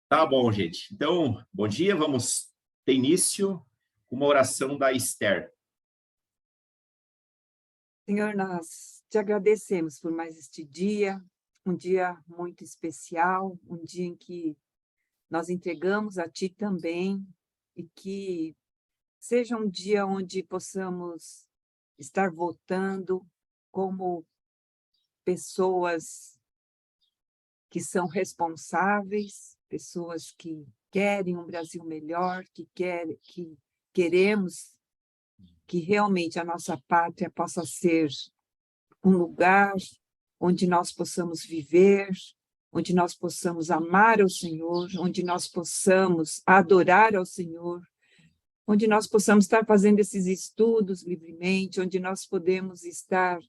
Tá bom, gente. Então, bom dia. Vamos ter início com uma oração da Esther. Senhor, nós te agradecemos por mais este dia, um dia muito especial, um dia em que nós entregamos a Ti também, e que seja um dia onde possamos estar votando como pessoas que são responsáveis, pessoas que querem um Brasil melhor, que queremos que realmente a nossa pátria possa ser um lugar onde nós possamos viver, onde nós possamos amar ao Senhor, onde nós possamos adorar ao Senhor, onde nós possamos estar fazendo esses estudos livremente, onde nós podemos estar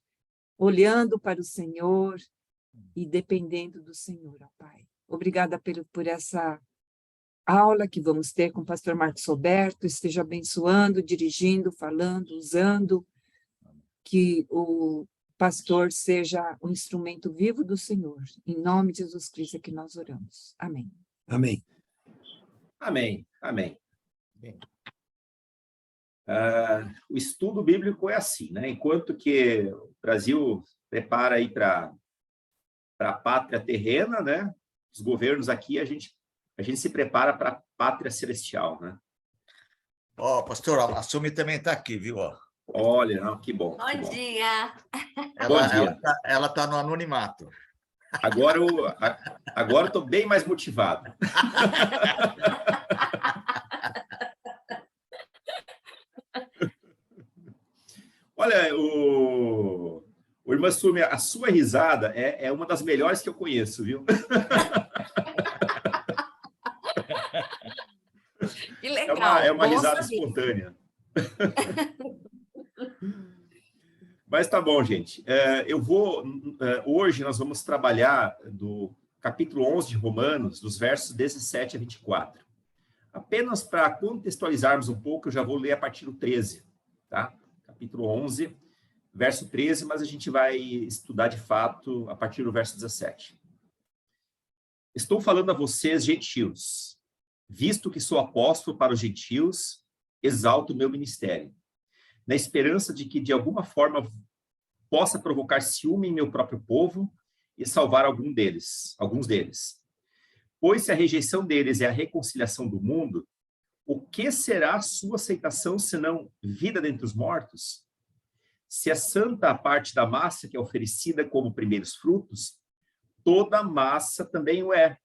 olhando para o Senhor e dependendo do Senhor, ó Pai. Obrigada por essa aula que vamos ter com o pastor Marcos Roberto, esteja abençoando, dirigindo, falando, usando, que o pastor seja o instrumento vivo do Senhor. Em nome de Jesus Cristo é que nós oramos. Amém. Amém. Amém. Amém. O estudo bíblico é assim, né? Enquanto que o Brasil prepara aí para a pátria terrena, né? Os governos aqui, a gente se prepara para a pátria celestial, né? Ó, pastor, a Sumi também está aqui, viu? Olha, não, que bom. Bom dia. Bom dia. Ela tá no anonimato. Agora eu estou bem mais motivado. Olha, o irmã Sumi, a sua risada é uma das melhores que eu conheço, viu? Que legal. É uma risada saber. espontânea. Mas tá bom, gente. Hoje nós vamos trabalhar do capítulo 11 de Romanos, dos versos 17 a 24. Apenas para contextualizarmos um pouco, eu já vou ler a partir do 13, tá? Capítulo 11, verso 13, mas a gente vai estudar de fato a partir do verso 17. Estou falando a vocês, gentios, visto que sou apóstolo para os gentios, exalto o meu ministério, na esperança de que, de alguma forma, possa provocar ciúme em meu próprio povo e salvar alguns deles. Pois se a rejeição deles é a reconciliação do mundo, o que será a sua aceitação, senão vida dentre os mortos? Se é santa a parte da massa que é oferecida como primeiros frutos, toda a massa também o é.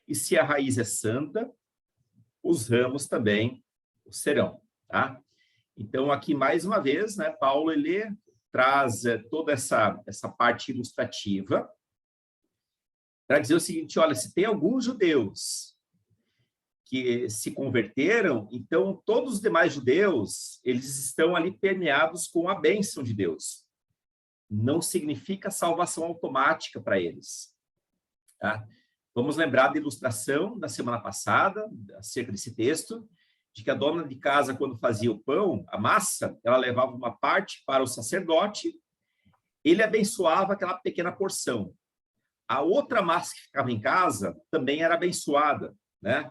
E se a raiz é santa, os ramos também o serão, tá? Então, aqui, mais uma vez, né, Paulo, ele traz toda essa parte ilustrativa para dizer o seguinte, olha, se tem alguns judeus que se converteram, então todos os demais judeus, eles estão ali permeados com a bênção de Deus. Não significa salvação automática para eles, tá? Vamos lembrar da ilustração da semana passada, acerca desse texto, de que a dona de casa, quando fazia o pão, a massa, ela levava uma parte para o sacerdote, ele abençoava aquela pequena porção. A outra massa que ficava em casa também era abençoada, né?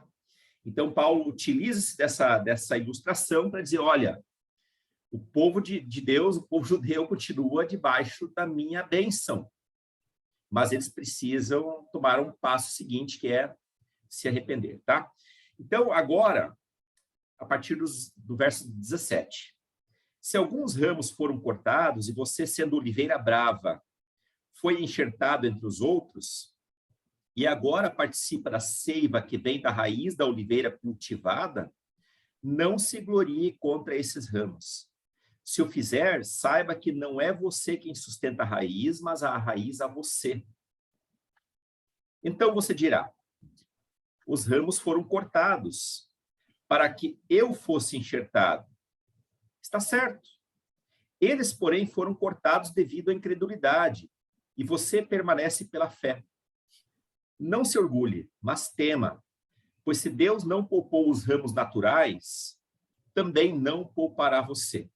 Então, Paulo utiliza-se dessa ilustração para dizer, olha, o povo de Deus, o povo judeu, continua debaixo da minha bênção, mas eles precisam tomar um passo seguinte, que é se arrepender, tá? Então, agora, a partir do verso 17. Se alguns ramos foram cortados e você, sendo oliveira brava, foi enxertado entre os outros, e agora participa da seiva que vem da raiz da oliveira cultivada, não se glorie contra esses ramos. Se o fizer, saiba que não é você quem sustenta a raiz, mas a raiz a você. Então você dirá, os ramos foram cortados para que eu fosse enxertado. Está certo. Eles, porém, foram cortados devido à incredulidade, e você permanece pela fé. Não se orgulhe, mas tema, pois se Deus não poupou os ramos naturais, também não poupará você.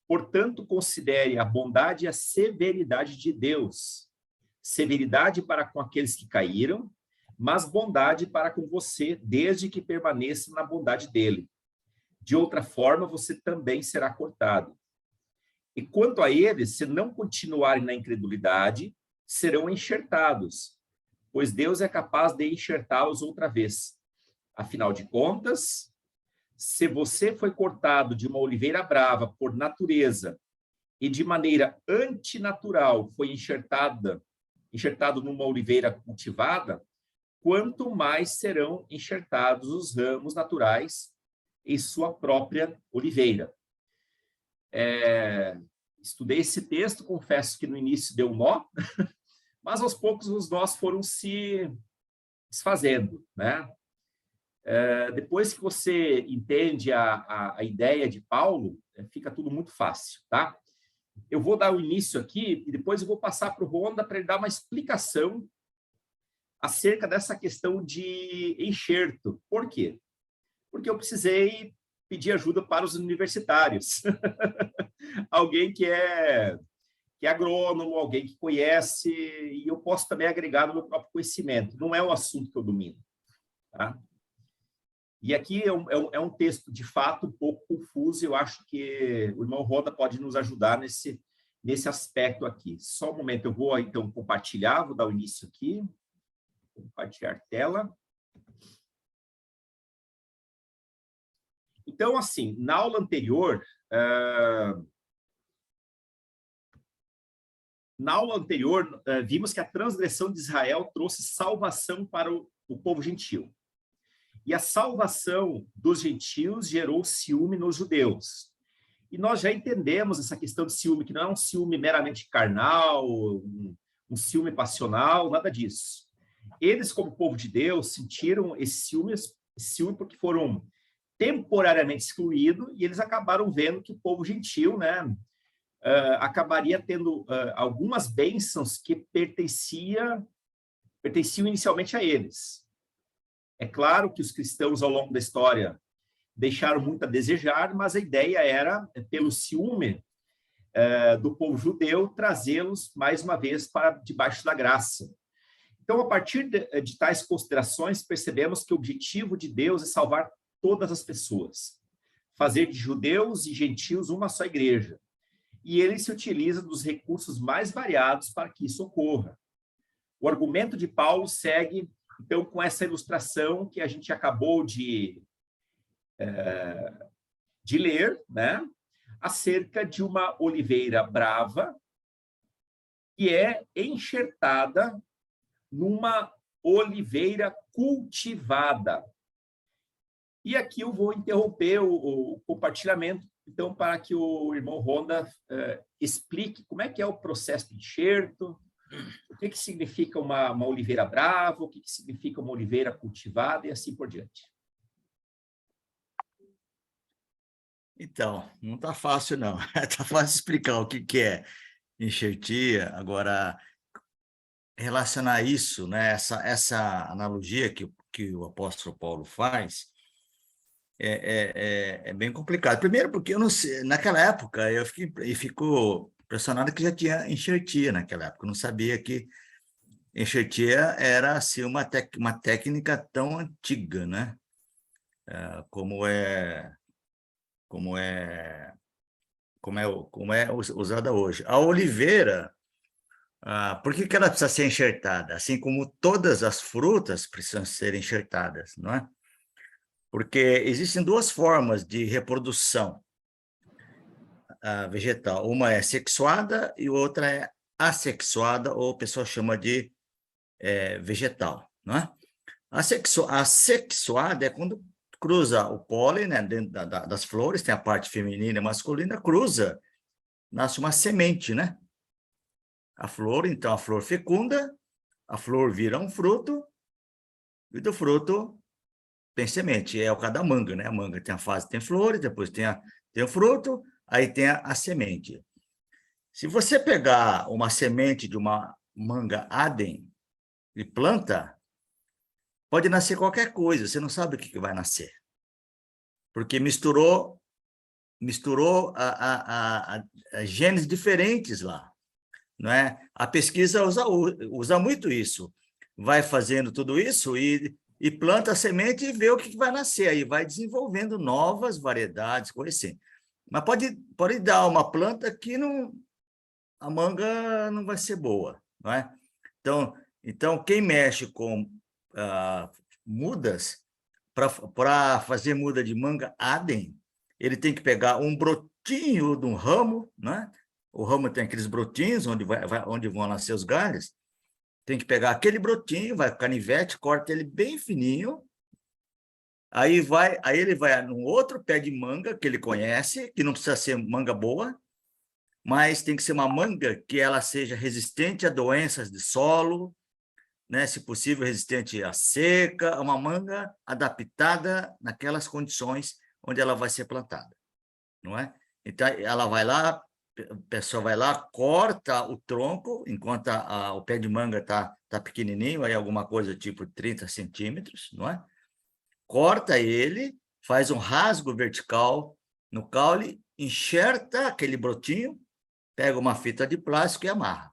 Portanto, considere a bondade e a severidade de Deus. Severidade para com aqueles que caíram, mas bondade para com você, desde que permaneça na bondade dele. De outra forma, você também será cortado. E quanto a eles, se não continuarem na incredulidade, serão enxertados, pois Deus é capaz de enxertá-los outra vez. Afinal de contas, se você foi cortado de uma oliveira brava por natureza e de maneira antinatural foi enxertado numa oliveira cultivada, quanto mais serão enxertados os ramos naturais em sua própria oliveira. Estudei esse texto, confesso que no início deu um nó, mas aos poucos os nós foram se desfazendo, né? Depois que você entende a ideia de Paulo, fica tudo muito fácil, tá? Eu vou dar o início aqui e depois eu vou passar para o Honda para ele dar uma explicação acerca dessa questão de enxerto. Por quê? Porque eu precisei pedir ajuda para os universitários. Alguém que é agrônomo, alguém que conhece, e eu posso também agregar no meu próprio conhecimento. Não é um assunto que eu domino, tá? E aqui é um texto, de fato, um pouco confuso, e eu acho que o irmão Roda pode nos ajudar nesse aspecto aqui. Só um momento, eu vou, então, compartilhar, vou dar o início aqui. Compartilhar tela. Então, assim, na aula anterior, vimos que a transgressão de Israel trouxe salvação para o povo gentil. E a salvação dos gentios gerou ciúme nos judeus. E nós já entendemos essa questão de ciúme, que não é um ciúme meramente carnal, um ciúme passional, nada disso. Eles, como povo de Deus, sentiram esse ciúme porque foram temporariamente excluídos, e eles acabaram vendo que o povo gentil, né, acabaria tendo algumas bênçãos que pertenciam inicialmente a eles. É claro que os cristãos, ao longo da história, deixaram muito a desejar, mas a ideia era, pelo ciúme do povo judeu, trazê-los, mais uma vez, para debaixo da graça. Então, a partir de tais considerações, percebemos que o objetivo de Deus é salvar todas as pessoas, fazer de judeus e gentios uma só igreja. E ele se utiliza dos recursos mais variados para que isso ocorra. O argumento de Paulo segue, então, com essa ilustração que a gente acabou de ler, né? Acerca de uma oliveira brava que é enxertada numa oliveira cultivada. E aqui eu vou interromper o compartilhamento, então, para que o irmão Honda explique como é que é o processo de enxerto, o que significa uma oliveira brava, o que significa uma oliveira cultivada e assim por diante. Então, não está fácil, não. Está fácil explicar o que é enxertia. Agora, relacionar isso, né, essa analogia que o apóstolo Paulo faz, é bem complicado. Primeiro porque eu não sei, naquela época eu fico impressionado que já tinha enxertia naquela época. Eu não sabia que enxertia era assim, uma técnica tão antiga, né? Como é usada hoje. A oliveira, por que ela precisa ser enxertada? Assim como todas as frutas precisam ser enxertadas, não é? Porque existem duas formas de reprodução vegetal. Uma é sexuada e outra é assexuada, ou o pessoal chama de vegetal, não é? A sexuada é quando cruza o pólen, né, dentro das flores, tem a parte feminina e masculina, cruza, nasce uma semente, né? A flor, então, a flor fecunda, a flor vira um fruto, e do fruto tem semente, é o caso da manga, né? A manga tem a fase, tem flores, depois tem o fruto, aí tem a semente. Se você pegar uma semente de uma manga Adem e planta, pode nascer qualquer coisa, você não sabe o que vai nascer. Porque misturou genes diferentes lá, não é? A pesquisa usa muito isso. vai fazendo tudo isso e planta a semente e vê o que vai nascer. Aí vai desenvolvendo novas variedades, coisa assim. Mas pode dar uma planta que não, a manga não vai ser boa, não é? Então quem mexe com mudas, para fazer muda de manga Adem, ele tem que pegar um brotinho de um ramo, né? O ramo tem aqueles brotinhos onde vão nascer os galhos. Tem que pegar aquele brotinho, vai com canivete, corta ele bem fininho. Aí ele vai num outro pé de manga que ele conhece, que não precisa ser manga boa, mas tem que ser uma manga que ela seja resistente a doenças de solo, né? Se possível, resistente à seca, uma manga adaptada naquelas condições onde ela vai ser plantada, não é? Então, ela vai lá, a pessoa vai lá, corta o tronco, enquanto o pé de manga está pequenininho, aí alguma coisa tipo 30 centímetros, não é? Corta ele, faz um rasgo vertical no caule, enxerta aquele brotinho, pega uma fita de plástico e amarra,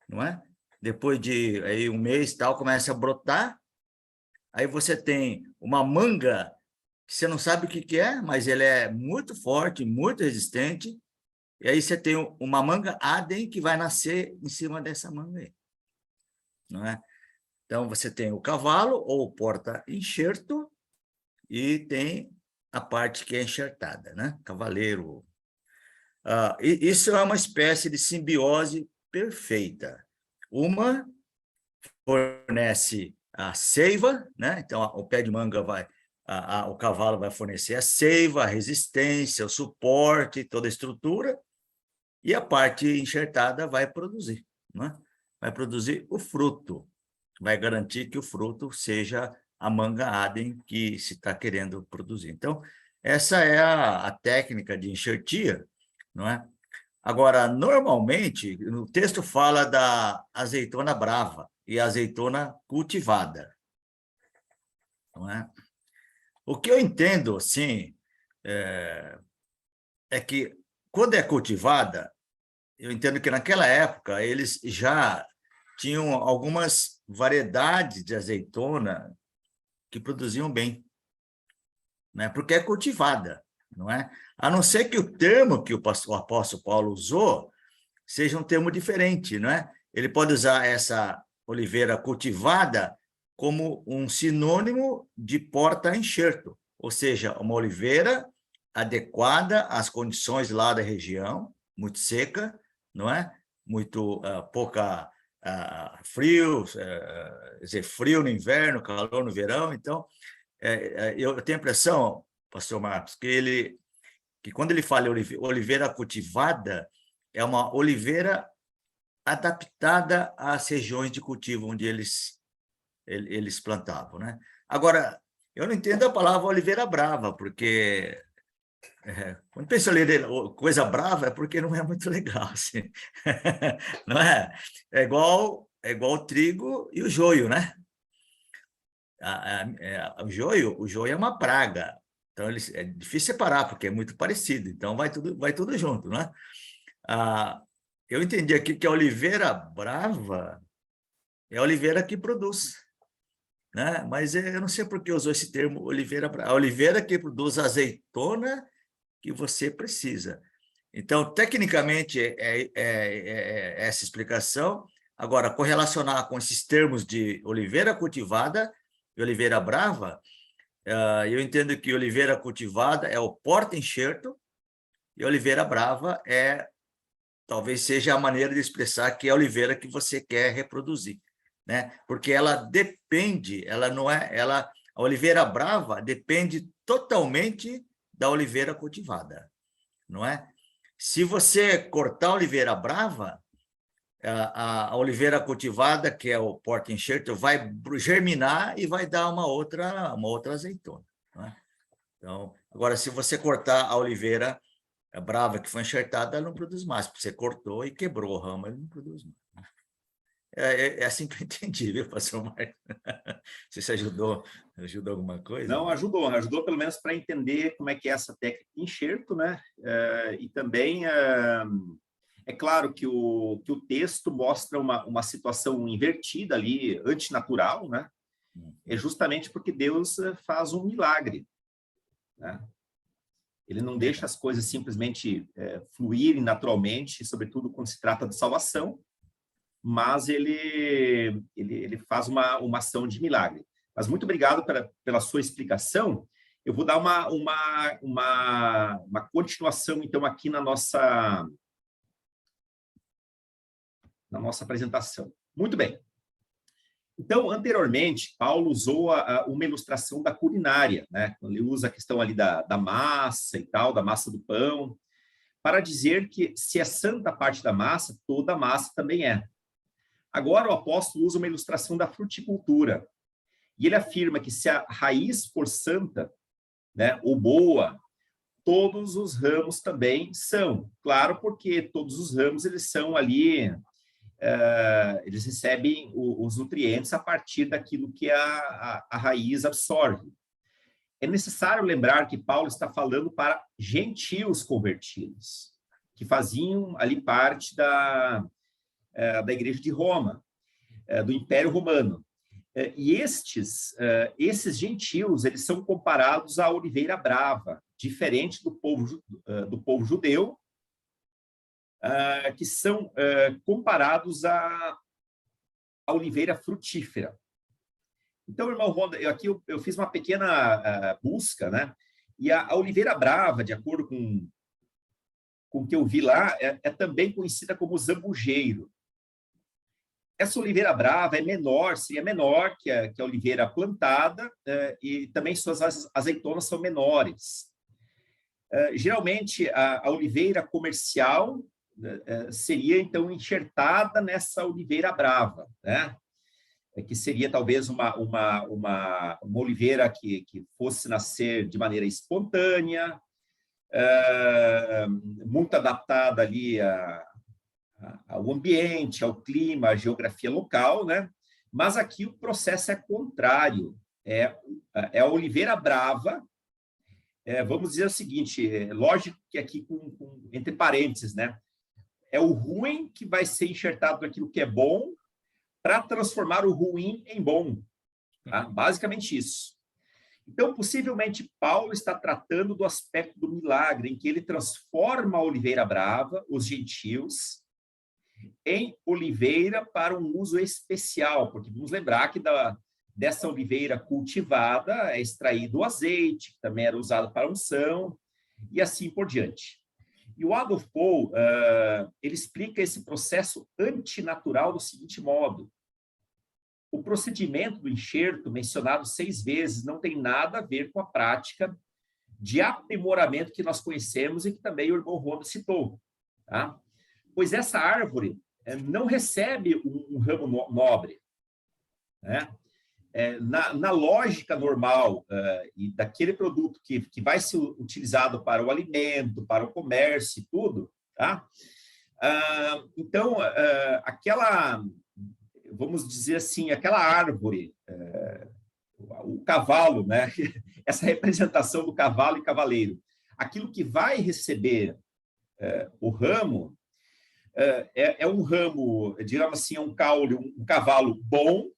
não é? Depois de aí, um mês, tal, começa a brotar, aí você tem uma manga que você não sabe o que é, mas ele é muito forte, muito resistente, e aí você tem uma manga Adem que vai nascer em cima dessa manga aí, não é? Então, você tem o cavalo ou o porta-enxerto e tem a parte que é enxertada, né? Cavaleiro. Isso é uma espécie de simbiose perfeita. Uma fornece a seiva, né? Então, o pé de manga o cavalo vai fornecer a seiva, a resistência, o suporte, toda a estrutura, e a parte enxertada vai produzir, né? Vai produzir o fruto, vai garantir que o fruto seja a manga Adem que se está querendo produzir. Então, essa é a técnica de enxertia, não é? Agora, normalmente, o texto fala da azeitona brava e azeitona cultivada, não é? O que eu entendo, assim, é que quando é cultivada, eu entendo que naquela época eles já tinham algumas variedades de azeitona que produziam bem, né? Porque é cultivada, não é? A não ser que o termo que o apóstolo Paulo usou seja um termo diferente, não é? Ele pode usar essa oliveira cultivada como um sinônimo de porta-enxerto, ou seja, uma oliveira adequada às condições lá da região, muito seca, não é? Muito pouca frio, frio no inverno, calor no verão. Então, eu tenho a impressão, pastor Marcos, que quando ele fala oliveira cultivada, é uma oliveira adaptada às regiões de cultivo onde eles plantavam, né? Agora, eu não entendo a palavra oliveira brava, porque quando penso em coisa brava é porque não é muito legal, assim. Não é? É igual o trigo e o joio, né? O joio é uma praga, então é difícil separar porque é muito parecido, então vai tudo junto, né? Eu entendi aqui que a oliveira brava é a oliveira que produz, né? Mas eu não sei por que usou esse termo oliveira brava. A oliveira que produz a azeitona que você precisa. Então, tecnicamente, essa explicação. Agora, correlacionar com esses termos de oliveira cultivada e oliveira brava, eu entendo que oliveira cultivada é o porta-enxerto e oliveira brava talvez seja a maneira de expressar que é a oliveira que você quer reproduzir, né? Porque ela depende, a oliveira brava depende totalmente da oliveira cultivada, não é? Se você cortar a oliveira brava, a oliveira cultivada, que é o porta-enxerto, vai germinar e vai dar uma outra azeitona, não é? Então, agora, se você cortar a oliveira brava que foi enxertada, ela não produz mais, porque você cortou e quebrou o ramo, ele não produz mais. É assim que eu entendi, viu, pastor Marcos? Se ajudou alguma coisa? Não, ajudou pelo menos para entender como é que é essa técnica de enxerto, né? E também É claro que o texto mostra uma situação invertida ali, antinatural, né? É justamente porque Deus faz um milagre, né? Ele não deixa as coisas simplesmente fluírem naturalmente, sobretudo quando se trata de salvação, mas ele faz uma ação de milagre. Mas muito obrigado pela sua explicação. Eu vou dar uma continuação, então, aqui na nossa apresentação. Muito bem. Então, anteriormente, Paulo usou uma ilustração da culinária, né? Ele usa a questão ali da massa e tal, da massa do pão, para dizer que se é santa a parte da massa, toda a massa também é. Agora, o apóstolo usa uma ilustração da fruticultura, e ele afirma que se a raiz for santa, né, ou boa, todos os ramos também são. Claro, porque todos os ramos, eles são ali... eles recebem os nutrientes a partir daquilo que a raiz absorve. É necessário lembrar que Paulo está falando para gentios convertidos, que faziam ali parte da Igreja de Roma, do Império Romano. E esses gentios, eles são comparados à oliveira brava, diferente do povo judeu, que são comparados à oliveira frutífera. Então, irmão Ronda, aqui eu fiz uma pequena busca, né? E a oliveira brava, de acordo com o que eu vi lá, é também conhecida como zambujeiro. Essa oliveira brava seria menor que a oliveira plantada, e também suas azeitonas são menores. Geralmente, a oliveira comercial seria, então, enxertada nessa oliveira brava, né? Que seria, talvez, uma oliveira que fosse nascer de maneira espontânea, muito adaptada ali ao ambiente, ao clima, à geografia local, né? Mas aqui o processo é contrário, é a oliveira brava. Vamos dizer o seguinte, lógico que aqui entre parênteses, né? É o ruim que vai ser enxertado naquilo que é bom para transformar o ruim em bom. Tá? Basicamente isso. Então, possivelmente, Paulo está tratando do aspecto do milagre, em que ele transforma a oliveira brava, os gentios, em oliveira para um uso especial, porque vamos lembrar que dessa oliveira cultivada é extraído o azeite, que também era usado para unção, e assim por diante. E o Adolf Paul, ele explica esse processo antinatural do seguinte modo: o procedimento do enxerto, mencionado 6 vezes, não tem nada a ver com a prática de aprimoramento que nós conhecemos e que também o irmão Ronda citou. Tá? Pois essa árvore não recebe um ramo nobre, né? Na lógica normal e daquele produto que vai ser utilizado para o alimento, para o comércio e tudo, tá? Então, vamos dizer assim, aquela árvore, o cavalo, né? Essa representação do cavalo e cavaleiro, aquilo que vai receber o ramo é um ramo, digamos assim, um caule, um cavalo bom,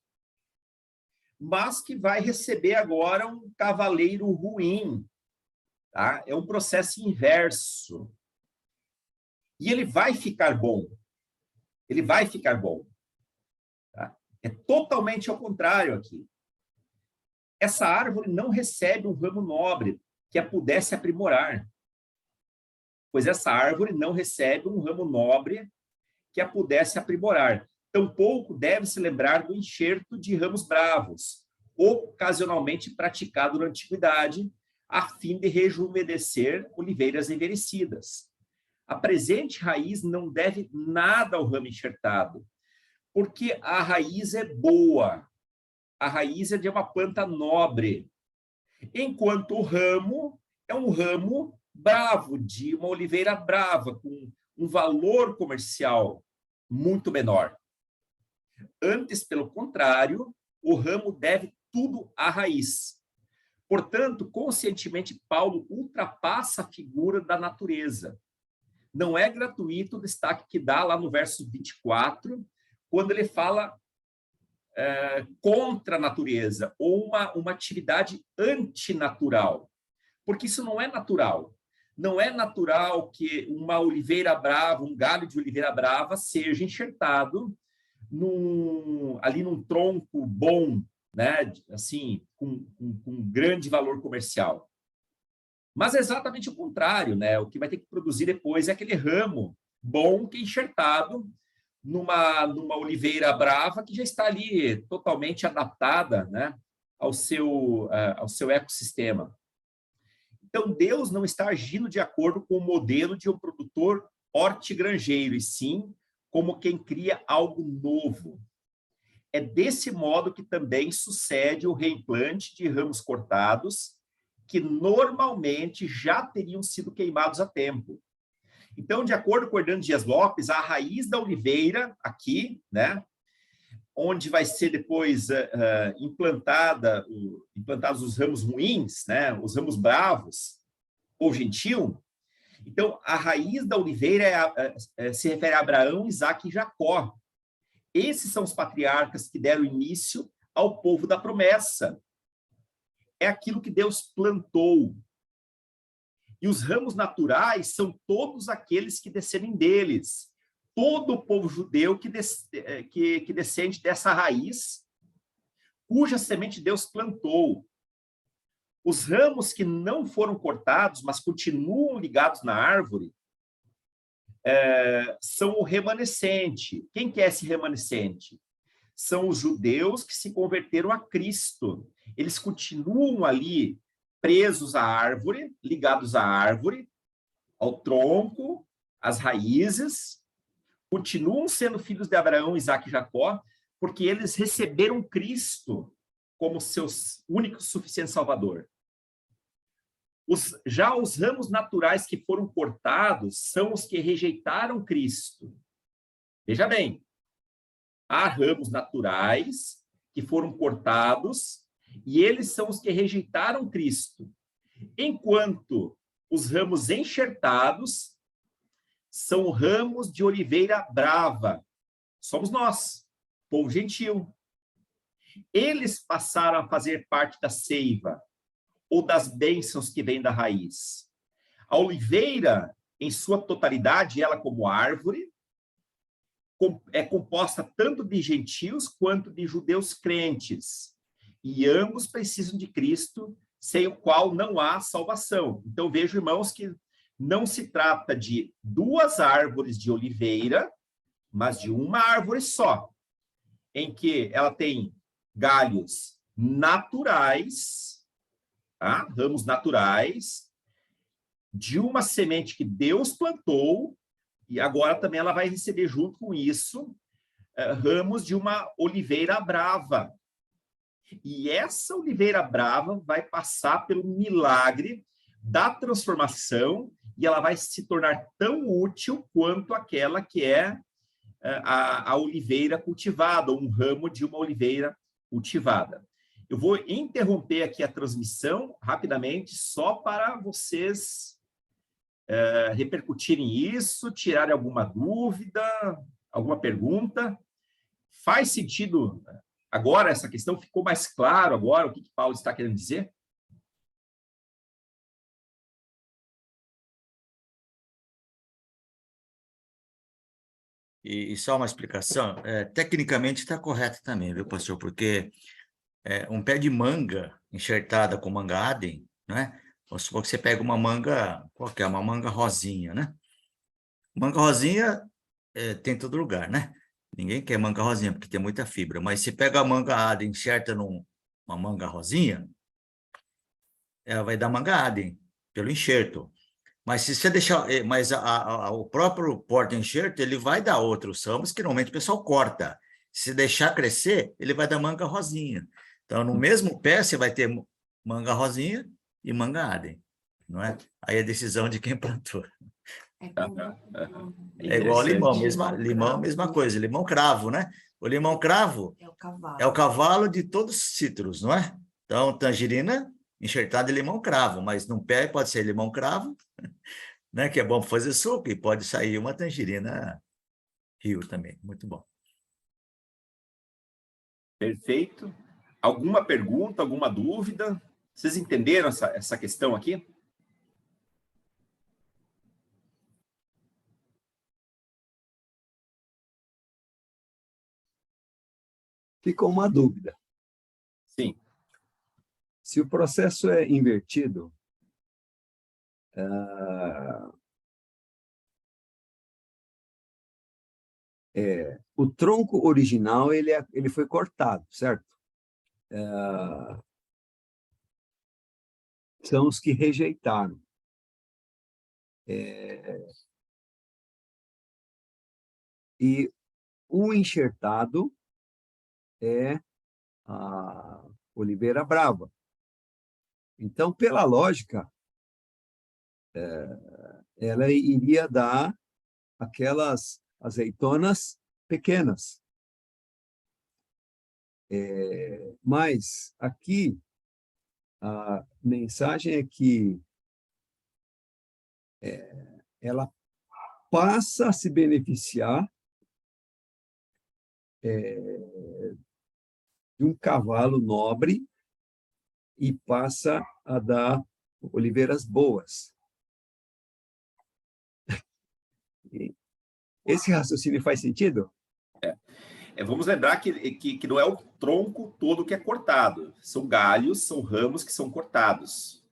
mas que vai receber agora um cavaleiro ruim. Tá? É um processo inverso. E ele vai ficar bom. Ele vai ficar bom. Tá? É totalmente ao contrário aqui. Essa árvore não recebe um ramo nobre que a pudesse aprimorar. Pois essa árvore não recebe um ramo nobre que a pudesse aprimorar. Tampouco deve se lembrar do enxerto de ramos bravos, ocasionalmente praticado na antiguidade, a fim de rejuvenescer oliveiras envelhecidas. A presente raiz não deve nada ao ramo enxertado, porque a raiz é boa, a raiz é de uma planta nobre, enquanto o ramo é um ramo bravo, de uma oliveira brava, com um valor comercial muito menor. Antes, pelo contrário, o ramo deve tudo à raiz. Portanto, conscientemente, Paulo ultrapassa a figura da natureza, Não é gratuito o destaque que dá lá no verso 24, quando ele fala contra a natureza, ou uma atividade antinatural, porque isso não é natural. Não é natural que uma oliveira brava, um galho de oliveira brava, seja enxertado ali num tronco bom, né? Assim, com grande valor comercial. Mas é exatamente o contrário, né? O que vai ter que produzir depois é aquele ramo bom que é enxertado numa oliveira brava que já está ali totalmente adaptada, né, ao seu ecossistema. Então, Deus não está agindo de acordo com o modelo de um produtor hortigranjeiro, e sim como quem cria algo novo. É desse modo que também sucede o reimplante de ramos cortados, que normalmente já teriam sido queimados a tempo. Então, de acordo com Hernando Dias Lopes, a raiz da oliveira, aqui, né, onde vai ser depois implantados os ramos ruins, né, os ramos bravos, ou gentil. Então, a raiz da oliveira se refere a Abraão, Isaque e Jacó. Esses são os patriarcas que deram início ao povo da promessa. É aquilo que Deus plantou. E os ramos naturais são todos aqueles que descendem deles. Todo o povo judeu que descende dessa raiz, cuja semente Deus plantou. Os ramos que não foram cortados, mas continuam ligados na árvore, são o remanescente. Quem que é esse remanescente? São os judeus que se converteram a Cristo. Eles continuam ali presos à árvore, ligados à árvore, ao tronco, às raízes, continuam sendo filhos de Abraão, Isaque e Jacó, porque eles receberam Cristo como seu único e suficiente Salvador. Já os ramos naturais que foram cortados são os que rejeitaram Cristo. Veja bem, há ramos naturais que foram cortados e eles são os que rejeitaram Cristo. Enquanto os ramos enxertados são ramos de oliveira brava. Somos nós, povo gentil. Eles passaram a fazer parte da seiva ou das bênçãos que vêm da raiz. A oliveira, em sua totalidade, ela como árvore, é composta tanto de gentios quanto de judeus crentes. E ambos precisam de Cristo, sem o qual não há salvação. Então, vejo, irmãos, que não se trata de duas árvores de oliveira, mas de uma árvore só, em que ela tem galhos naturais, tá? Ramos naturais, de uma semente que Deus plantou, e agora também ela vai receber junto com isso ramos de uma oliveira brava. E essa oliveira brava vai passar pelo milagre da transformação e ela vai se tornar tão útil quanto aquela que é a oliveira cultivada, ou um ramo de uma oliveira cultivada. Eu vou interromper aqui a transmissão rapidamente, só para vocês repercutirem isso, tirarem alguma dúvida, alguma pergunta. Faz sentido agora essa questão? Ficou mais claro agora o que Paulo está querendo dizer? E só uma explicação, tecnicamente está correto também, viu, pastor? Porque um pé de manga enxertada com manga Adem, né? Vamos supor que você pega uma manga, qualquer, uma manga rosinha, né? Manga rosinha tem em todo lugar, né? Ninguém quer manga rosinha, porque tem muita fibra. Mas se pega a manga Adem e enxerta numa manga rosinha, ela vai dar manga Adem, pelo enxerto. Mas se você deixar... Mas o próprio porta-enxerto, ele vai dar outros ramos que normalmente o pessoal corta. Se deixar crescer, ele vai dar manga rosinha. Então, no mesmo pé, você vai ter manga rosinha e manga Adem, não é? Aí é decisão de quem plantou. É igual ao limão, mesma coisa, limão cravo, né? O limão cravo é o cavalo de todos os citros, não é? Então, tangerina enxertada em limão cravo, mas num pé pode ser limão cravo, né? Que é bom para fazer suco e pode sair uma tangerina rio também. Muito bom. Perfeito. Alguma pergunta, alguma dúvida? Vocês entenderam essa questão aqui? Ficou uma dúvida. Sim. Se o processo é invertido, o tronco original ele foi cortado, certo? São os que rejeitaram. E o enxertado é a oliveira brava. Então, pela lógica, ela iria dar aquelas azeitonas pequenas. Mas aqui a mensagem é que ela passa a se beneficiar de um cavalo nobre e passa a dar oliveiras boas. Esse raciocínio faz sentido? Vamos lembrar que não é o tronco todo que é cortado. São galhos, são ramos que são cortados.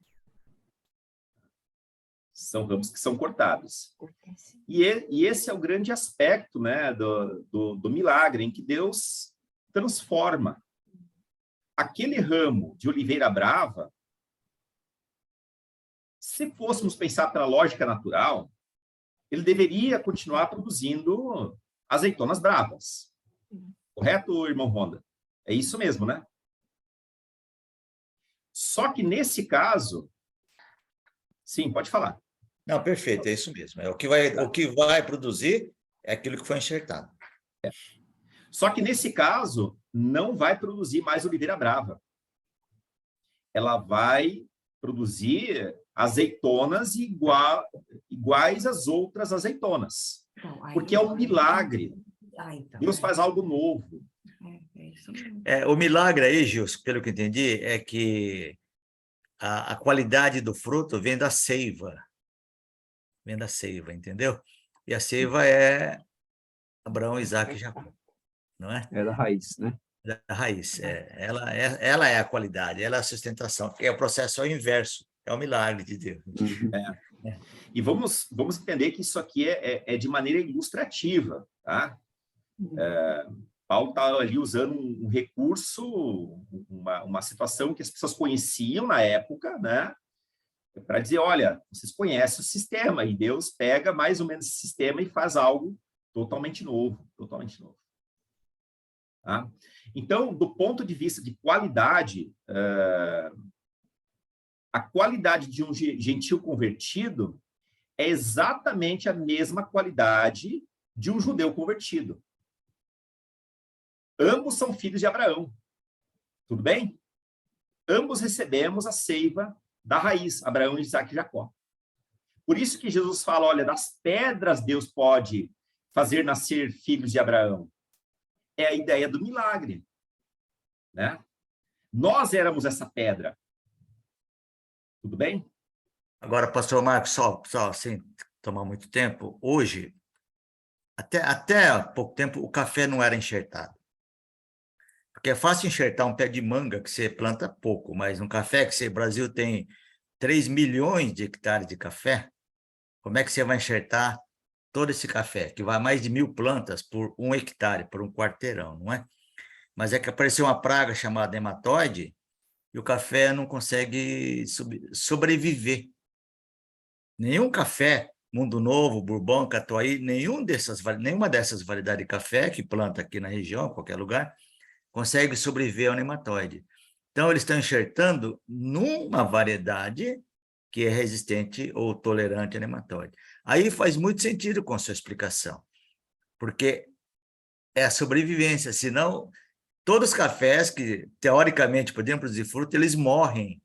São ramos que são cortados. E esse é o grande aspecto, né, do milagre, em que Deus transforma aquele ramo de oliveira brava. Se fôssemos pensar pela lógica natural, ele deveria continuar produzindo azeitonas bravas. Correto, irmão Honda? É isso mesmo, né? Só que nesse caso... Sim, pode falar. Não, perfeito, é isso mesmo. O que vai produzir é aquilo que foi enxertado. Só que nesse caso, não vai produzir mais oliveira brava. Ela vai produzir azeitonas iguais às outras azeitonas. Porque é um milagre. Deus faz algo novo. O milagre aí, Gilson, pelo que eu entendi, é que a qualidade do fruto vem da seiva. Vem da seiva, entendeu? E a seiva é Abraão, Isaac e Jacó, não é? É da raiz, né? Da raiz. Ela é a qualidade, ela é a sustentação. É o processo ao inverso, é o milagre de Deus. E vamos entender que isso aqui é de maneira ilustrativa, tá? Paulo está ali usando um recurso, uma situação que as pessoas conheciam na época, né? Para dizer, olha, vocês conhecem o sistema, e Deus pega mais ou menos esse sistema e faz algo totalmente novo, totalmente novo. Tá? Então, do ponto de vista de qualidade, a qualidade de um gentil convertido é exatamente a mesma qualidade de um judeu convertido. Ambos são filhos de Abraão. Tudo bem? Ambos recebemos a seiva da raiz, Abraão, Isaac e Jacó. Por isso que Jesus fala, olha, das pedras Deus pode fazer nascer filhos de Abraão. É a ideia do milagre, né? Nós éramos essa pedra. Tudo bem? Agora, pastor Marcos, só sem tomar muito tempo, hoje, até há pouco tempo, o café não era enxertado. Porque é fácil enxertar um pé de manga que você planta pouco, mas um café que o Brasil tem 3 milhões de hectares de café, como é que você vai enxertar todo esse café, que vai mais de 1.000 plantas por 1 hectare, por um quarteirão, não é? Mas é que apareceu uma praga chamada nematóide e o café não consegue sobreviver. Nenhum café, Mundo Novo, Bourbon, Catuai, nenhuma dessas variedades de café que planta aqui na região, em qualquer lugar, consegue sobreviver ao nematóide. Então, eles estão enxertando numa variedade que é resistente ou tolerante a nematóide. Aí faz muito sentido com a sua explicação, porque é a sobrevivência, senão todos os cafés que, teoricamente, poderiam produzir fruto, eles morrem,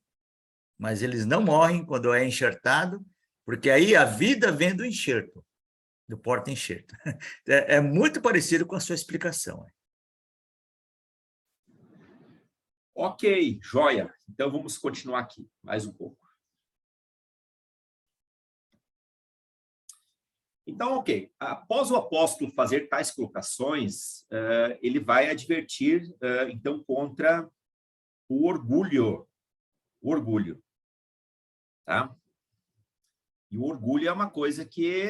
mas eles não morrem quando é enxertado, Porque aí a vida vem do enxerto, do porta-enxerto. É muito parecido com a sua explicação. Ok, joia. Então, vamos continuar aqui, mais um pouco. Então, ok. Após o apóstolo fazer tais colocações, ele vai advertir, então, contra o orgulho. O orgulho. Tá? E o orgulho é uma coisa que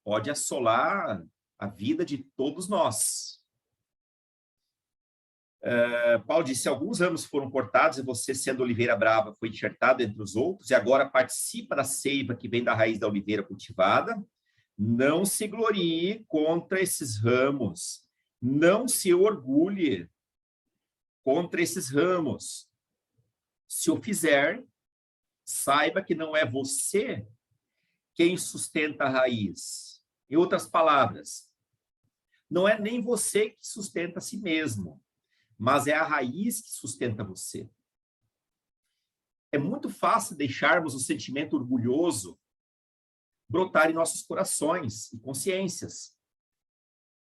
pode assolar a vida de todos nós. Paulo disse, alguns ramos foram cortados e você, sendo oliveira brava, foi enxertado entre os outros e agora participa da seiva que vem da raiz da oliveira cultivada. Não se glorie contra esses ramos. Não se orgulhe contra esses ramos. Se o fizer, saiba que não é você quem sustenta a raiz. Em outras palavras, não é nem você que sustenta a si mesmo, mas é a raiz que sustenta você. É muito fácil deixarmos o sentimento orgulhoso brotar em nossos corações e consciências,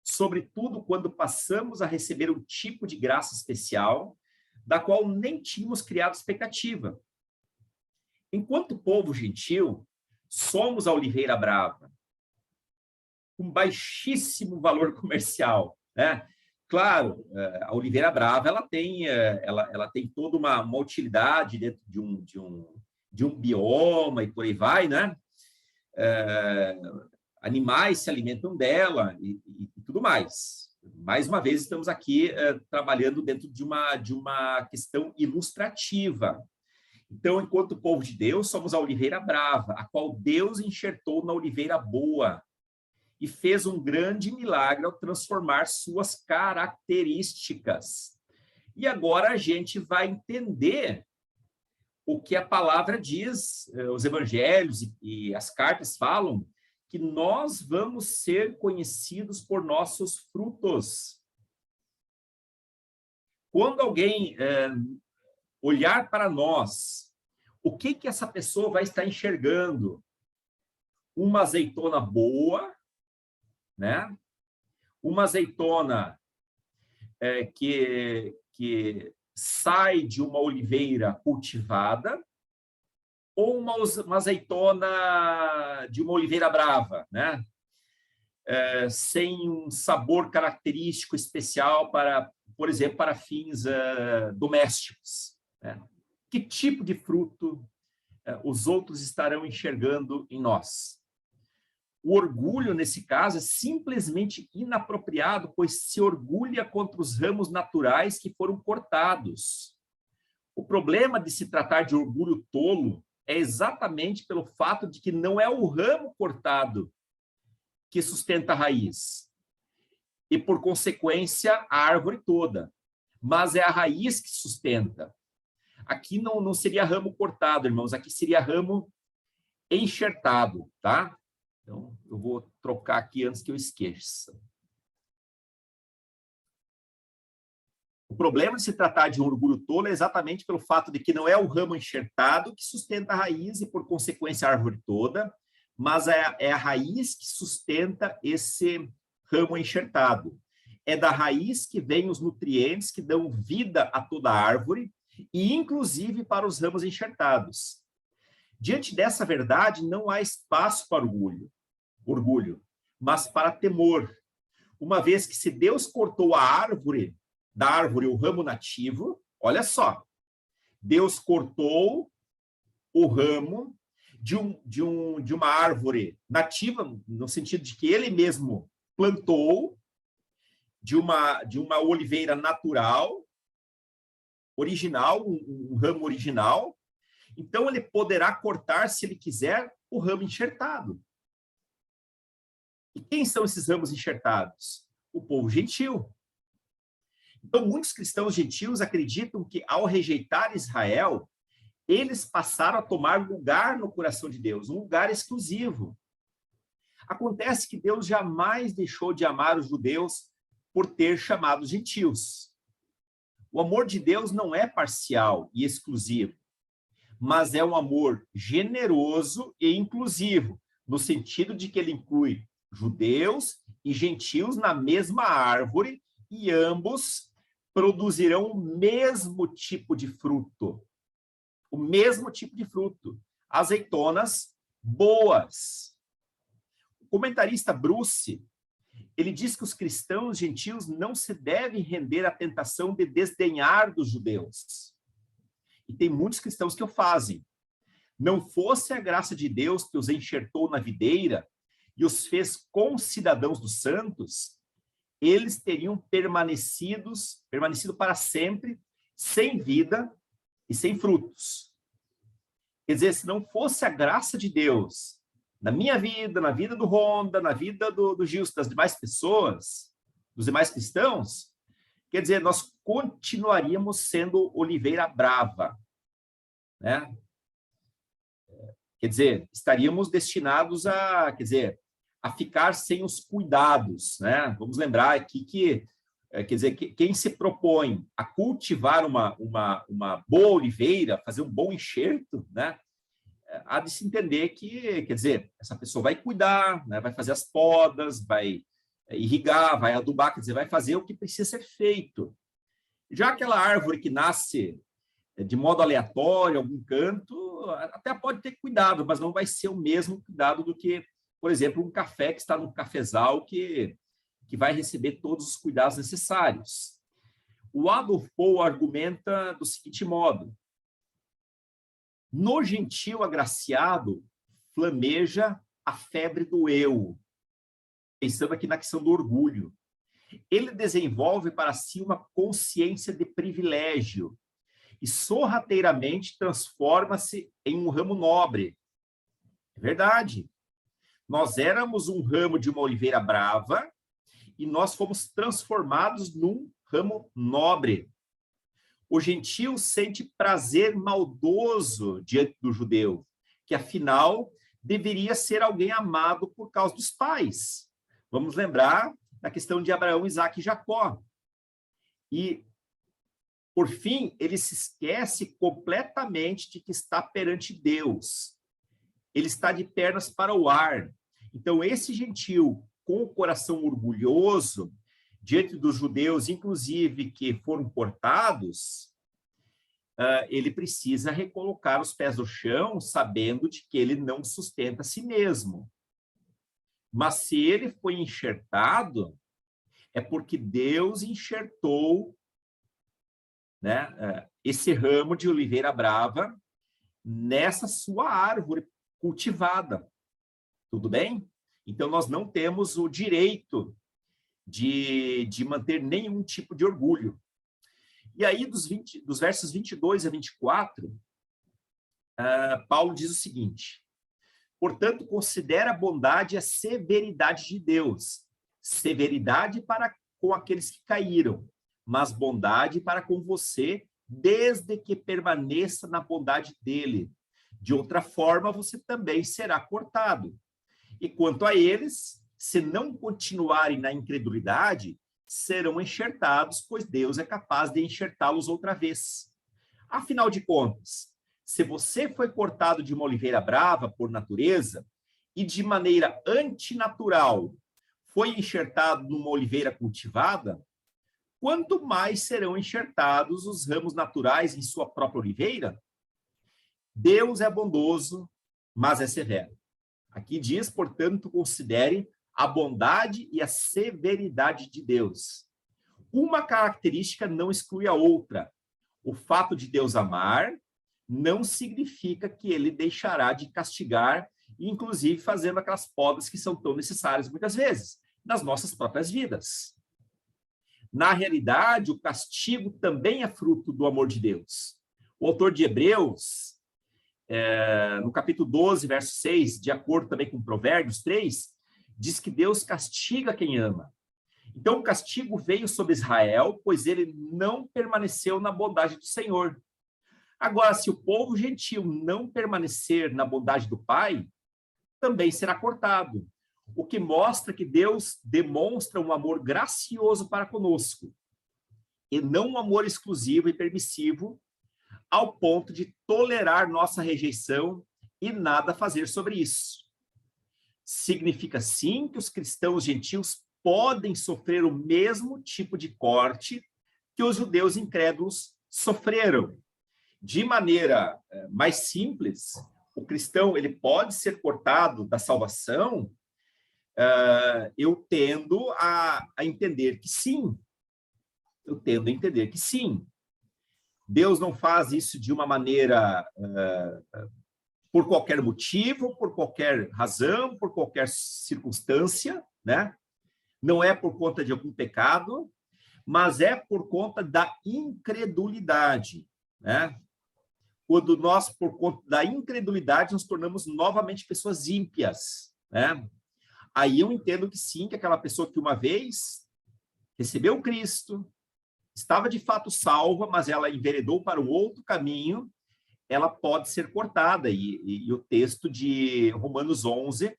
sobretudo quando passamos a receber um tipo de graça especial da qual nem tínhamos criado expectativa. Enquanto povo gentil, somos a oliveira brava, com baixíssimo valor comercial, né? Claro, a oliveira brava ela tem toda uma utilidade dentro de um bioma e por aí vai, né? Animais se alimentam dela e tudo mais. Mais uma vez, estamos aqui trabalhando dentro de uma questão ilustrativa. Então, enquanto povo de Deus, somos a oliveira brava, a qual Deus enxertou na oliveira boa e fez um grande milagre ao transformar suas características. E agora a gente vai entender o que a palavra diz, os evangelhos e as cartas falam, que nós vamos ser conhecidos por nossos frutos. Quando alguém olhar para nós, o que essa pessoa vai estar enxergando? Uma azeitona boa, né? Uma azeitona que sai de uma oliveira cultivada, ou uma azeitona de uma oliveira brava, né? Sem um sabor característico especial para, por exemplo, para fins domésticos, né? Que tipo de fruto os outros estarão enxergando em nós? O orgulho, nesse caso, é simplesmente inapropriado, pois se orgulha contra os ramos naturais que foram cortados. O problema de se tratar de orgulho tolo é exatamente pelo fato de que não é o ramo cortado que sustenta a raiz, e, por consequência, a árvore toda, mas é a raiz que sustenta. Aqui não seria ramo cortado, irmãos, aqui seria ramo enxertado, tá? Então, eu vou trocar aqui antes que eu esqueça. O problema de se tratar de um orgulho tolo é exatamente pelo fato de que não é o ramo enxertado que sustenta a raiz e, por consequência, a árvore toda, mas é a raiz que sustenta esse ramo enxertado. É da raiz que vêm os nutrientes que dão vida a toda a árvore e, inclusive, para os ramos enxertados. Diante dessa verdade, não há espaço para orgulho, mas para temor, uma vez que se Deus cortou da árvore o ramo nativo, olha só, Deus cortou o ramo de uma árvore nativa, no sentido de que ele mesmo plantou, de uma oliveira natural, original, um ramo original, então ele poderá cortar, se ele quiser, o ramo enxertado. E quem são esses ramos enxertados? O povo gentil. Então, muitos cristãos gentios acreditam que, ao rejeitar Israel, eles passaram a tomar lugar no coração de Deus, um lugar exclusivo. Acontece que Deus jamais deixou de amar os judeus por ter chamado os gentios. O amor de Deus não é parcial e exclusivo, mas é um amor generoso e inclusivo, no sentido de que ele inclui judeus e gentios na mesma árvore, e ambos produzirão o mesmo tipo de fruto. O mesmo tipo de fruto. Azeitonas boas. O comentarista Bruce, ele diz que os cristãos gentios não se devem render à tentação de desdenhar dos judeus. E tem muitos cristãos que o fazem. Não fosse a graça de Deus que os enxertou na videira e os fez concidadãos dos santos, eles teriam permanecido para sempre, sem vida e sem frutos. Quer dizer, se não fosse a graça de Deus na minha vida, na vida do Honda, na vida do Gilson, das demais pessoas, dos demais cristãos, quer dizer, nós continuaríamos sendo oliveira brava, né? Quer dizer, estaríamos destinados a ficar sem os cuidados, né? Vamos lembrar aqui que, quer dizer, quem se propõe a cultivar uma boa oliveira, fazer um bom enxerto, né? Há de se entender que, quer dizer, essa pessoa vai cuidar, né? Vai fazer as podas, vai irrigar, vai adubar, quer dizer, vai fazer o que precisa ser feito. Já aquela árvore que nasce de modo aleatório, em algum canto, até pode ter cuidado, mas não vai ser o mesmo cuidado do que, por exemplo, um café que está num cafezal que vai receber todos os cuidados necessários. O Adolf Pohl argumenta do seguinte modo: no gentio agraciado flameja a febre do eu, pensando aqui na questão do orgulho. Ele desenvolve para si uma consciência de privilégio e sorrateiramente transforma-se em um ramo nobre. É verdade. Nós éramos um ramo de uma oliveira brava e nós fomos transformados num ramo nobre. O gentio sente prazer maldoso diante do judeu, que afinal deveria ser alguém amado por causa dos pais. Vamos lembrar da questão de Abraão, Isaque e Jacó. E, por fim, ele se esquece completamente de que está perante Deus. Ele está de pernas para o ar. Então, esse gentio, com o coração orgulhoso, diante dos judeus, inclusive, que foram portados, ele precisa recolocar os pés no chão, sabendo de que ele não sustenta a si mesmo. Mas se ele foi enxertado, é porque Deus enxertou, né, esse ramo de oliveira brava nessa sua árvore cultivada. Tudo bem? Então, nós não temos o direito de manter nenhum tipo de orgulho. E aí, dos versos 22 a 24, Paulo diz o seguinte: portanto, considera a bondade e a severidade de Deus. Severidade para com aqueles que caíram, mas bondade para com você, desde que permaneça na bondade dele. De outra forma, você também será cortado. E quanto a eles, se não continuarem na incredulidade, serão enxertados, pois Deus é capaz de enxertá-los outra vez. Afinal de contas, se você foi cortado de uma oliveira brava por natureza e de maneira antinatural foi enxertado numa oliveira cultivada, quanto mais serão enxertados os ramos naturais em sua própria oliveira? Deus é bondoso, mas é severo. Aqui diz, portanto, considere a bondade e a severidade de Deus. Uma característica não exclui a outra. O fato de Deus amar não significa que ele deixará de castigar, inclusive fazendo aquelas podas que são tão necessárias muitas vezes nas nossas próprias vidas. Na realidade, o castigo também é fruto do amor de Deus. O autor de Hebreus, no capítulo 12, verso 6, de acordo também com Provérbios 3, diz que Deus castiga quem ama. Então, o castigo veio sobre Israel, pois ele não permaneceu na bondade do Senhor. Agora, se o povo gentil não permanecer na bondade do Pai, também será cortado. O que mostra que Deus demonstra um amor gracioso para conosco, e não um amor exclusivo e permissivo, ao ponto de tolerar nossa rejeição e nada fazer sobre isso. Significa, sim, que os cristãos gentios podem sofrer o mesmo tipo de corte que os judeus incrédulos sofreram. De maneira mais simples, o cristão ele pode ser cortado da salvação, eu tendo a entender que sim. Eu tendo a entender que sim. Deus não faz isso de uma maneira por qualquer motivo, por qualquer razão, por qualquer circunstância, né? Não é por conta de algum pecado, mas é por conta da incredulidade, né? Quando nós, por conta da incredulidade, nos tornamos novamente pessoas ímpias, né? Aí eu entendo que sim, que aquela pessoa que uma vez recebeu Cristo, estava de fato salva, mas ela enveredou para um outro caminho, ela pode ser cortada. E o texto de Romanos 11,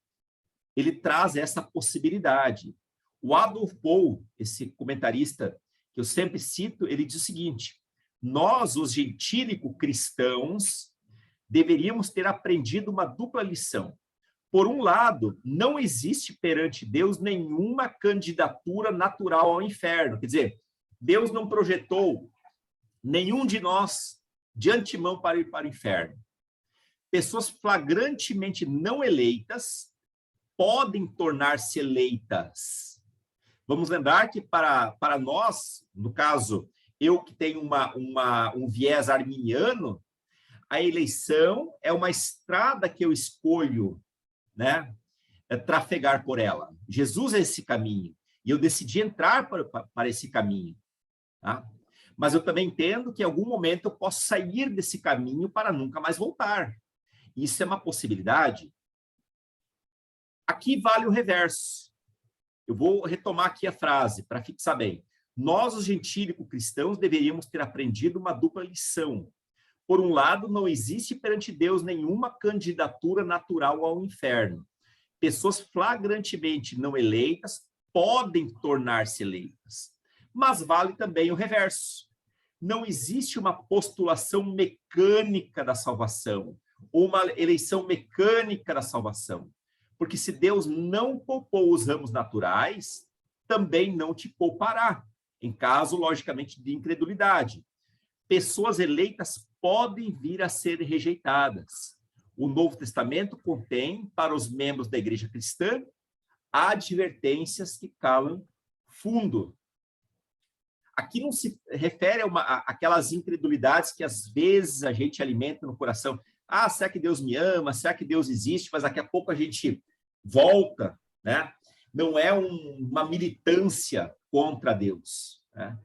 ele traz essa possibilidade. O Adolf Paul, esse comentarista que eu sempre cito, ele diz o seguinte: nós, os gentílico-cristãos, deveríamos ter aprendido uma dupla lição. Por um lado, não existe perante Deus nenhuma candidatura natural ao inferno. Quer dizer, Deus não projetou nenhum de nós de antemão para ir para o inferno. Pessoas flagrantemente não eleitas podem tornar-se eleitas. Vamos lembrar que para nós, no caso, eu que tenho um viés arminiano, a eleição é uma estrada que eu escolho, né, trafegar por ela. Jesus é esse caminho, e eu decidi entrar para esse caminho. Tá? Mas eu também entendo que em algum momento eu posso sair desse caminho para nunca mais voltar. Isso é uma possibilidade. Aqui vale o reverso. Eu vou retomar aqui a frase para fixar bem. Nós, os gentílico-cristãos, deveríamos ter aprendido uma dupla lição. Por um lado, não existe perante Deus nenhuma candidatura natural ao inferno. Pessoas flagrantemente não eleitas podem tornar-se eleitas. Mas vale também o reverso. Não existe uma postulação mecânica da salvação, ou uma eleição mecânica da salvação. Porque se Deus não poupou os ramos naturais, também não te poupará, em caso, logicamente, de incredulidade. Pessoas eleitas podem vir a ser rejeitadas. O Novo Testamento contém, para os membros da igreja cristã, advertências que calam fundo. Aqui não se refere a aquelas incredulidades que às vezes a gente alimenta no coração. Ah, será que Deus me ama? Será que Deus existe? Mas daqui a pouco a gente volta, né? Não é uma militância contra Deus, né?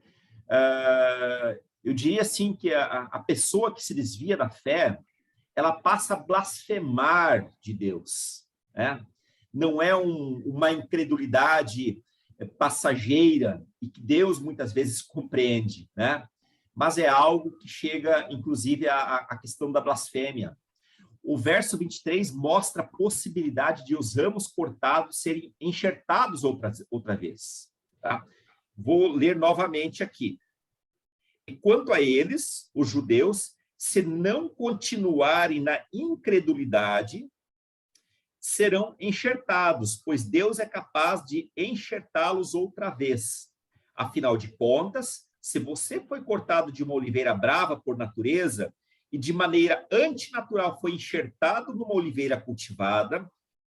Eu diria assim que a pessoa que se desvia da fé, ela passa a blasfemar de Deus, né? Não é uma incredulidade passageira e que Deus muitas vezes compreende, né? Mas é algo que chega, inclusive, à questão da blasfêmia. O verso 23 mostra a possibilidade de os ramos cortados serem enxertados outra vez. Tá? Vou ler novamente aqui. E quanto a eles, os judeus, se não continuarem na incredulidade, serão enxertados, pois Deus é capaz de enxertá-los outra vez. Afinal de contas, se você foi cortado de uma oliveira brava por natureza e de maneira antinatural foi enxertado numa oliveira cultivada,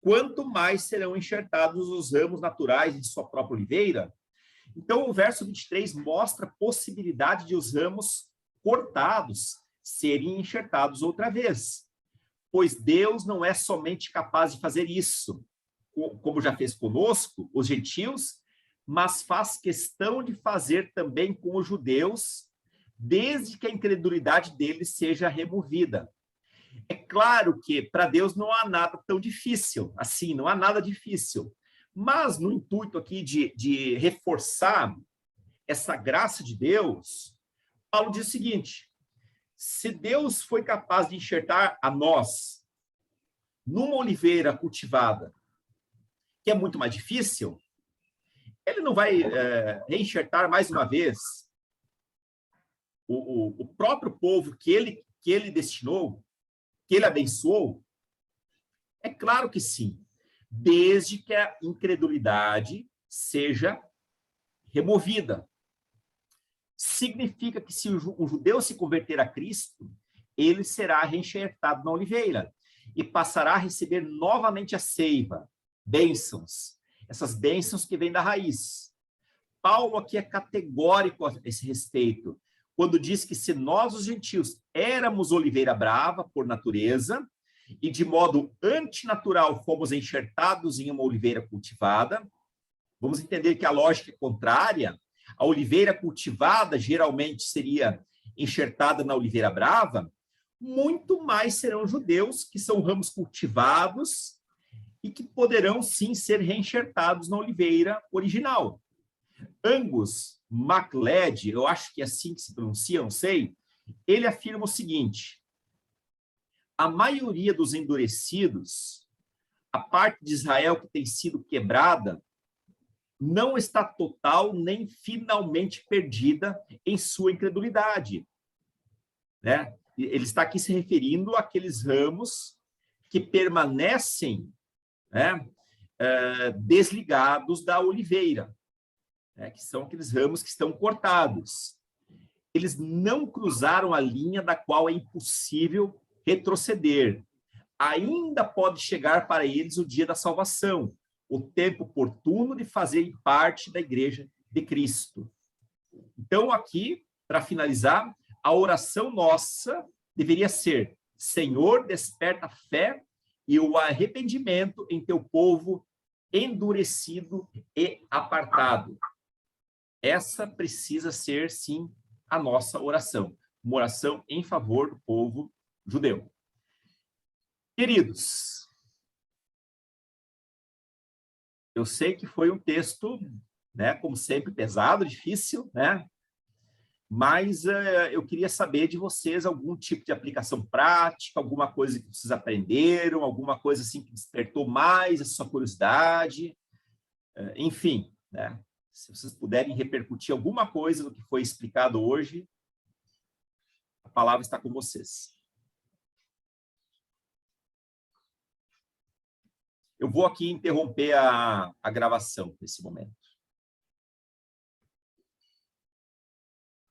quanto mais serão enxertados os ramos naturais de sua própria oliveira? Então, o verso 23 mostra a possibilidade de os ramos cortados serem enxertados outra vez. Pois Deus não é somente capaz de fazer isso, como já fez conosco, os gentios, mas faz questão de fazer também com os judeus, desde que a incredulidade deles seja removida. É claro que para Deus não há nada tão difícil, assim, não há nada difícil. Mas no intuito aqui de reforçar essa graça de Deus, Paulo diz o seguinte: se Deus foi capaz de enxertar a nós numa oliveira cultivada, que é muito mais difícil, ele não vai reenxertar mais uma vez o próprio povo que ele destinou, que ele abençoou? É claro que sim, desde que a incredulidade seja removida. Significa que se um judeu se converter a Cristo, ele será reenxertado na oliveira e passará a receber novamente a seiva, bênçãos, essas bênçãos que vêm da raiz. Paulo aqui é categórico a esse respeito, quando diz que se nós, os gentios, éramos oliveira brava por natureza, e de modo antinatural fomos enxertados em uma oliveira cultivada, vamos entender que a lógica é contrária. A oliveira cultivada geralmente seria enxertada na oliveira brava, muito mais serão judeus que são ramos cultivados e que poderão sim ser reenxertados na oliveira original. Angus MacLeod, eu acho que é assim que se pronuncia, não sei, ele afirma o seguinte: a maioria dos endurecidos, a parte de Israel que tem sido quebrada, não está total nem finalmente perdida em sua incredulidade, né? Ele está aqui se referindo àqueles ramos que permanecem, né, desligados da oliveira, né, que são aqueles ramos que estão cortados. Eles não cruzaram a linha da qual é impossível retroceder. Ainda pode chegar para eles o dia da salvação, o tempo oportuno de fazerem parte da igreja de Cristo. Então, aqui, para finalizar, a oração nossa deveria ser: Senhor, desperta a fé e o arrependimento em teu povo endurecido e apartado. Essa precisa ser, sim, a nossa oração. Uma oração em favor do povo judeu. Queridos, eu sei que foi um texto, né, como sempre, pesado, difícil, né? Mas eu queria saber de vocês algum tipo de aplicação prática, alguma coisa que vocês aprenderam, alguma coisa assim que despertou mais a sua curiosidade, enfim, né? Se vocês puderem repercutir alguma coisa do que foi explicado hoje, a palavra está com vocês. Eu vou aqui interromper a gravação nesse momento.